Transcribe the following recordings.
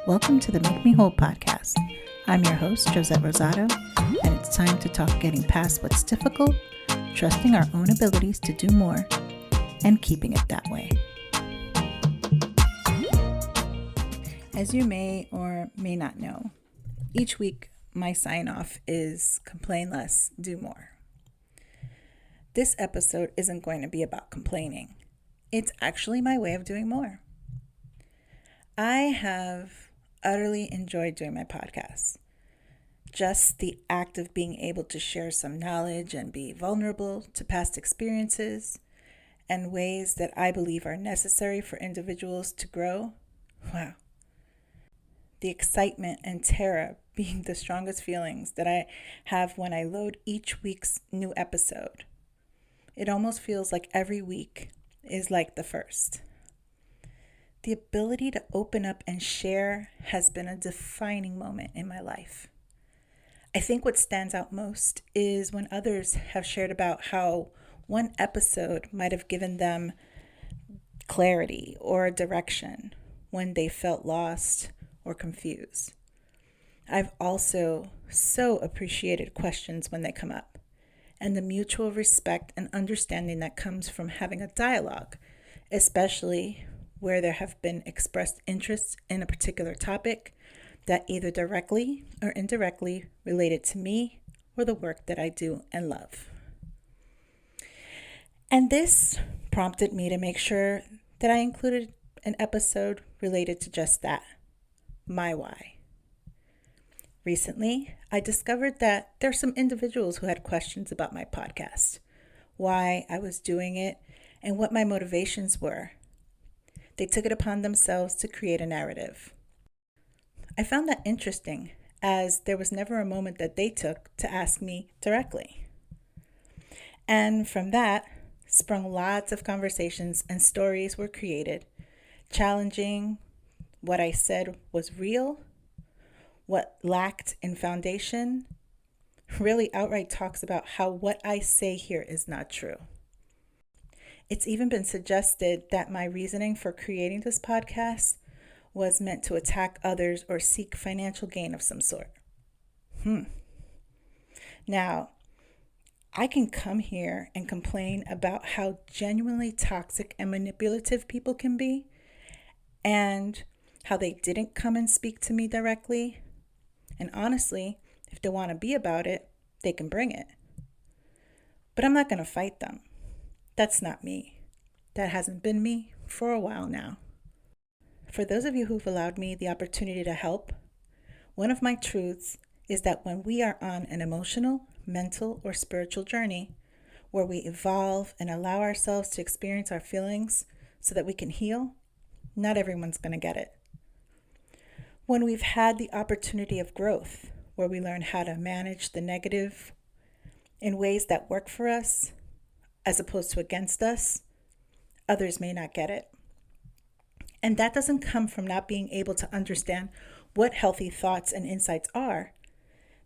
Welcome to the Make Me Whole podcast. I'm your host, Josette Rosado, and it's time to talk getting past what's difficult, trusting our own abilities to do more, and keeping it that way. As you may or may not know, each week my sign-off is complain less, do more. This episode isn't going to be about complaining. It's actually my way of doing more. I have utterly enjoyed doing my podcast. Just the act of being able to share some knowledge and be vulnerable to past experiences and ways that I believe are necessary for individuals to grow. Wow. The excitement and terror being the strongest feelings that I have when I load each week's new episode. It almost feels like every week is like the first. The ability to open up and share has been a defining moment in my life. I think what stands out most is when others have shared about how one episode might have given them clarity or direction when they felt lost or confused. I've also so appreciated questions when they come up and the mutual respect and understanding that comes from having a dialogue, especially where there have been expressed interests in a particular topic that either directly or indirectly related to me or the work that I do and love. And this prompted me to make sure that I included an episode related to just that, my why. Recently, I discovered that there are some individuals who had questions about my podcast, why I was doing it, and what my motivations were. They took it upon themselves to create a narrative. I found that interesting, as there was never a moment that they took to ask me directly. And from that sprung lots of conversations and stories were created, challenging what I said was real, what lacked in foundation, really outright talks about how what I say here is not true. It's even been suggested that my reasoning for creating this podcast was meant to attack others or seek financial gain of some sort. Now, I can come here and complain about how genuinely toxic and manipulative people can be and how they didn't come and speak to me directly. And honestly, if they want to be about it, they can bring it. But I'm not going to fight them. That's not me. That hasn't been me for a while now. For those of you who've allowed me the opportunity to help, one of my truths is that when we are on an emotional, mental, or spiritual journey where we evolve and allow ourselves to experience our feelings so that we can heal, not everyone's going to get it. When we've had the opportunity of growth where we learn how to manage the negative in ways that work for us, as opposed to against us, others may not get it. And that doesn't come from not being able to understand what healthy thoughts and insights are.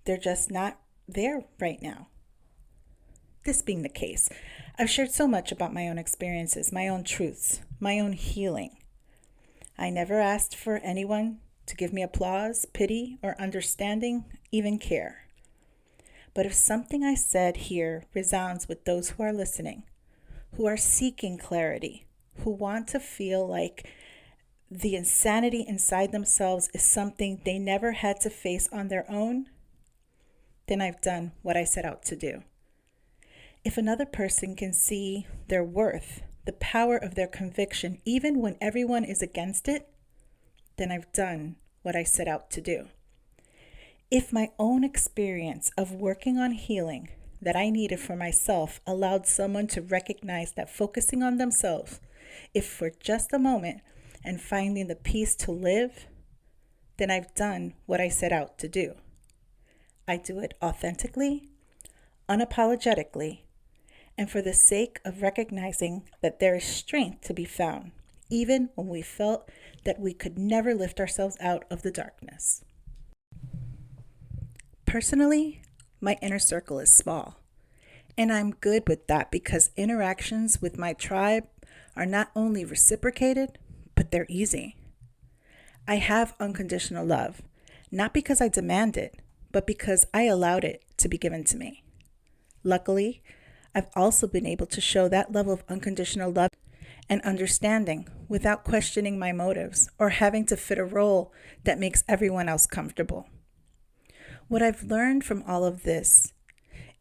They're just not there right now. This being the case, I've shared so much about my own experiences, my own truths, my own healing. I never asked for anyone to give me applause, pity, or understanding, even care. But if something I said here resounds with those who are listening, who are seeking clarity, who want to feel like the insanity inside themselves is something they never had to face on their own, then I've done what I set out to do. If another person can see their worth, the power of their conviction, even when everyone is against it, then I've done what I set out to do. If my own experience of working on healing that I needed for myself allowed someone to recognize that focusing on themselves, if for just a moment, and finding the peace to live, then I've done what I set out to do. I do it authentically, unapologetically, and for the sake of recognizing that there is strength to be found, even when we felt that we could never lift ourselves out of the darkness. Personally, my inner circle is small, and I'm good with that because interactions with my tribe are not only reciprocated, but they're easy. I have unconditional love, not because I demand it, but because I allowed it to be given to me. Luckily, I've also been able to show that level of unconditional love and understanding without questioning my motives or having to fit a role that makes everyone else comfortable. What I've learned from all of this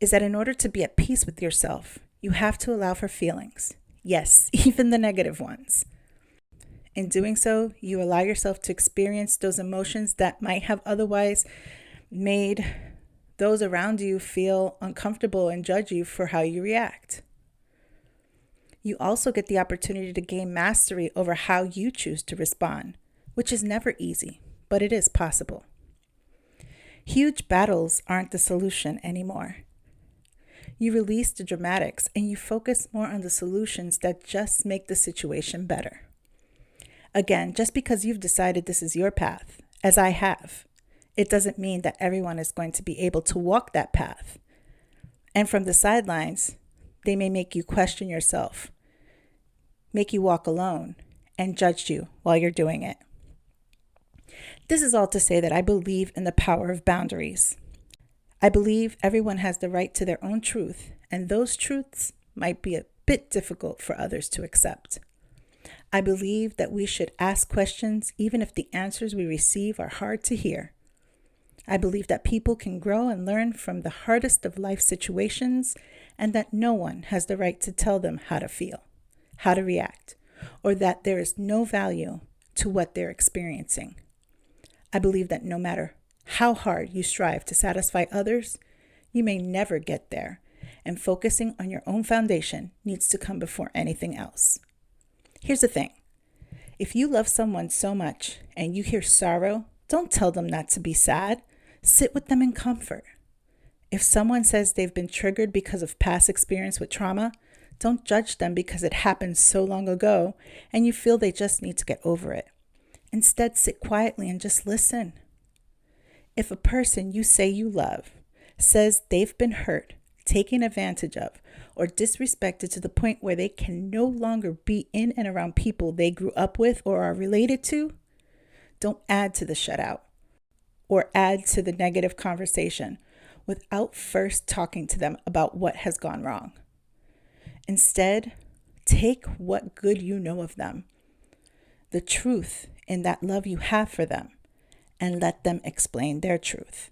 is that in order to be at peace with yourself, you have to allow for feelings. Yes, even the negative ones. In doing so, you allow yourself to experience those emotions that might have otherwise made those around you feel uncomfortable and judge you for how you react. You also get the opportunity to gain mastery over how you choose to respond, which is never easy, but it is possible. Huge battles aren't the solution anymore. You release the dramatics and you focus more on the solutions that just make the situation better. Again, just because you've decided this is your path, as I have, it doesn't mean that everyone is going to be able to walk that path. And from the sidelines, they may make you question yourself, make you walk alone, and judge you while you're doing it. This is all to say that I believe in the power of boundaries. I believe everyone has the right to their own truth, and those truths might be a bit difficult for others to accept. I believe that we should ask questions even if the answers we receive are hard to hear. I believe that people can grow and learn from the hardest of life situations, and that no one has the right to tell them how to feel, how to react, or that there is no value to what they're experiencing. I believe that no matter how hard you strive to satisfy others, you may never get there, and focusing on your own foundation needs to come before anything else. Here's the thing. If you love someone so much and you hear sorrow, don't tell them not to be sad. Sit with them in comfort. If someone says they've been triggered because of past experience with trauma, don't judge them because it happened so long ago and you feel they just need to get over it. Instead, sit quietly and just listen. If a person you say you love says they've been hurt, taken advantage of, or disrespected to the point where they can no longer be in and around people they grew up with or are related to, don't add to the shutout or add to the negative conversation without first talking to them about what has gone wrong. Instead, take what good you know of them, the truth in that love you have for them, and let them explain their truth.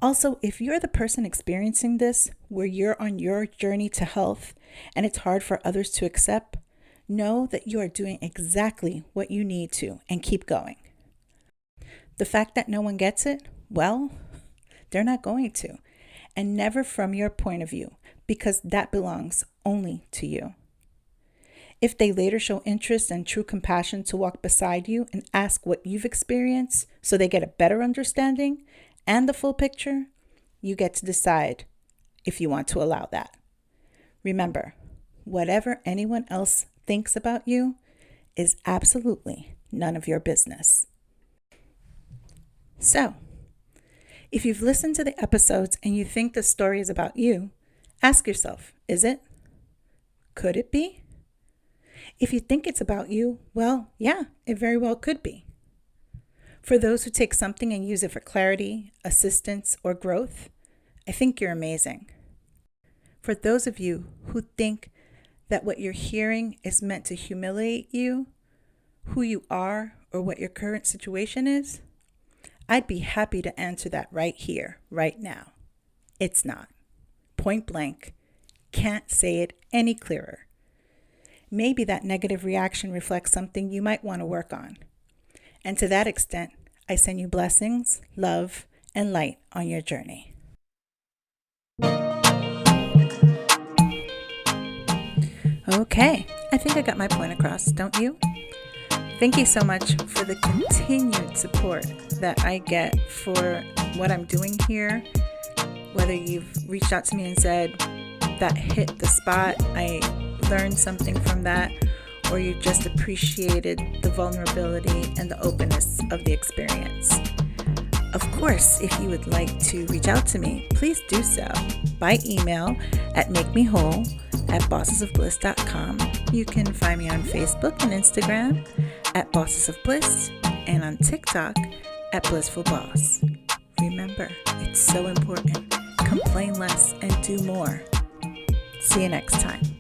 Also, if you're the person experiencing this, where you're on your journey to health and it's hard for others to accept, know that you are doing exactly what you need to and keep going. The fact that no one gets it, well, they're not going to, and never from your point of view, because that belongs only to you. If they later show interest and true compassion to walk beside you and ask what you've experienced so they get a better understanding and the full picture, you get to decide if you want to allow that. Remember, whatever anyone else thinks about you is absolutely none of your business. So, if you've listened to the episodes and you think the story is about you, ask yourself, is it? Could it be? If you think it's about you, well, yeah, it very well could be. For those who take something and use it for clarity, assistance, or growth, I think you're amazing. For those of you who think that what you're hearing is meant to humiliate you, who you are, or what your current situation is, I'd be happy to answer that right here, right now. It's not. Point blank. Can't say it any clearer. Maybe that negative reaction reflects something you might want to work on. And to that extent, I send you blessings, love, and light on your journey. Okay, I think I got my point across, don't you? Thank you so much for the continued support that I get for what I'm doing here. Whether you've reached out to me and said that hit the spot, I learned something from that, or you just appreciated the vulnerability and the openness of the experience. Of course, if you would like to reach out to me, please do so by email at makemewhole@bossesofbliss.com. You can find me on Facebook and Instagram at Bosses of Bliss and on TikTok at Blissful Boss. Remember, it's so important. Complain less and do more. See you next time.